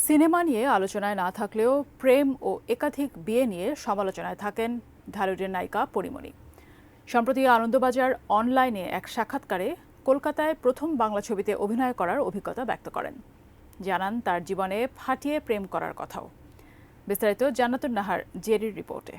Cinema নিয়ে আলোচনায় না থাকলেও প্রেম ও একাধিক বিয়ে নিয়ে সমালোচনায় থাকেন ঢালিউডের নায়িকা পরীমণি। সম্প্রতি আনন্দবাজার অনলাইনে এক সাক্ষাৎকারে কলকাতায় প্রথম বাংলা ছবিতে অভিনয় করার অভিজ্ঞতা ব্যক্ত করেন। জানান তার জীবনে ফাটিয়ে প্রেম করার কথাও। বিস্তারিত জান্নাতুন নাহার জেরির রিপোর্টে।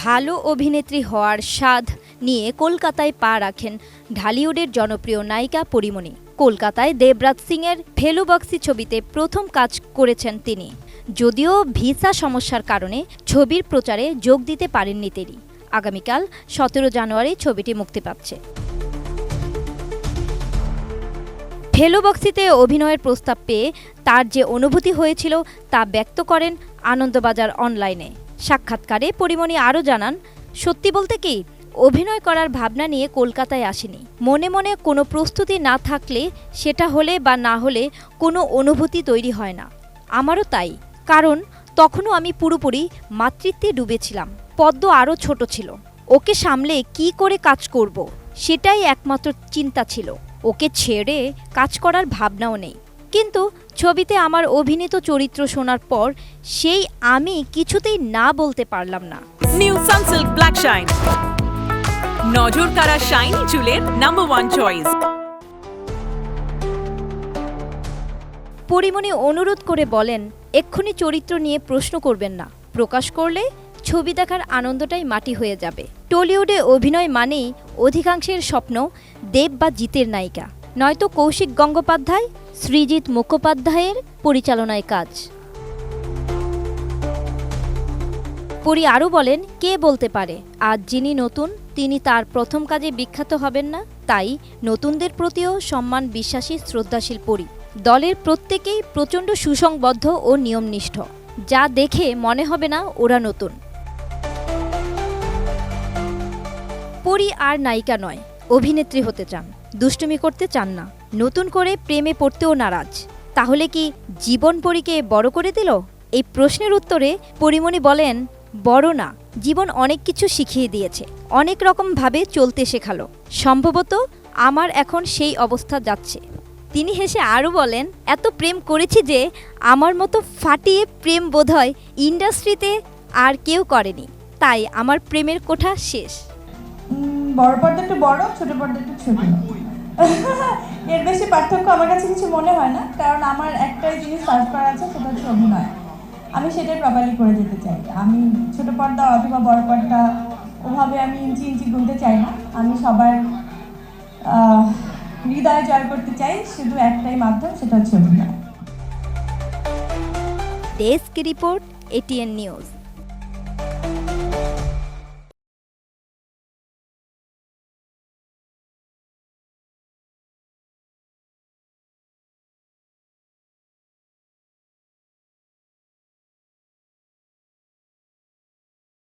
ভালো অভিনেত্রী হওয়ার স্বাদ নিয়ে কলকাতায় পা রাখেন ঢালিউডের জনপ্রিয় নায়িকা পরীমণি। কলকাতায় দেবরাজ সিংয়ের ফেলু বক্সি ছবিতে প্রথম কাজ করেছেন তিনি। যদিও ভিসা সমস্যার কারণে ছবির প্রচারে যোগ দিতে পারেননি তিনি। আগামীকাল 17 জানুয়ারি ছবিটি মুক্তি পাচ্ছে। ফেলু বক্সিতে অভিনয়ের প্রস্তাব পেয়ে তার যে অনুভূতি হয়েছিল তা ব্যক্ত করেন আনন্দবাজার অনলাইনে। সাক্ষাৎকারে পরীমণি আরও জানান, সত্যি বলতে কি, অভিনয় করার ভাবনা নিয়ে কলকাতায় আসেনি। মনে মনে কোনো প্রস্তুতি না থাকলে সেটা হলে বা না হলে কোনো অনুভূতি তৈরি হয় না। আমারও তাই, কারণ তখনও আমি পুরোপুরি মাতৃত্বে ডুবেছিলাম। পদ্ম আরও ছোট ছিল। ওকে সামলে কি করে কাজ করব সেটাই একমাত্র চিন্তা ছিল। ওকে ছেড়ে কাজ করার ভাবনাও নেই। কিন্তু ছবিতে আমার অভিনীত চরিত্র শোনার পর সেই আমি কিছুতেই না বলতে পারলাম না। নিউ সানসিল্ক ব্ল্যাক শাইন, নজর কাড়া শাইনি চুলের নাম্বার 1 চয়েস। পরীমণি অনুরোধ করে বলেন, এক্ষুনি চরিত্র নিয়ে প্রশ্ন করবেন না। প্রকাশ করলে ছবি দেখার আনন্দটাই মাটি হয়ে যাবে। টলিউডে অভিনয় মানেই অধিকাংশের স্বপ্ন দেব বা জিতের নায়িকা, নয়তো কৌশিক গঙ্গোপাধ্যায়, সৃজিত মুখোপাধ্যায়ের পরিচালনায় কাজ। পরী আরও বলেন, কে বলতে পারে আজ যিনি নতুন তিনি তার প্রথম কাজে বিখ্যাত হবেন না। তাই নতুনদের প্রতিও সম্মান, বিশ্বাসী, শ্রদ্ধাশীল পরী। দলের প্রত্যেকেই প্রচণ্ড সুসংবদ্ধ ও নিয়মনিষ্ঠ, যা দেখে মনে হবে না ওরা নতুন। পরী আর নায়িকা নয়, অভিনেত্রী হতে চান। দুষ্টুমি করতে চান না। নতুন করে প্রেমে পড়তেও নারাজ। তাহলে কি জীবন পরীকে বড় করে দিল? এই প্রশ্নের উত্তরে পরীমণি বলেন, বড় না, জীবন অনেক কিছু শিখিয়ে দিয়েছে, অনেক রকমভাবে চলতে শেখালো। সম্ভবত আমার এখন সেই অবস্থা যাচ্ছে। তিনি হেসে আরও বলেন, এত প্রেম করেছি যে আমার মতো ফাটিয়ে প্রেম বোধহয় ইন্ডাস্ট্রিতে আর কেউ করেনি। তাই আমার প্রেমের কোঠা শেষ। বড় পর্দা একটু বড়, ছোট পর্দা একটু ছোট। এর বেশি পার্থক্য আমার কাছে কিছু মনে হয় না, কারণ আমার একটাই জিনিস সার্ভ করা আছে, সেটা হচ্ছে অভিনয়। আমি সেটাই প্রপারলি করে যেতে চাই। আমি ছোট পর্দা অথবা বড় পর্দা ওভাবে আমি ইঞ্চি ইঞ্চি গুনতে চাই না। আমি সবার হৃদয় জয় করতে চাই, শুধু একটাই মাধ্যম, সেটা হচ্ছে অভিনয়। Desk report, ATN news.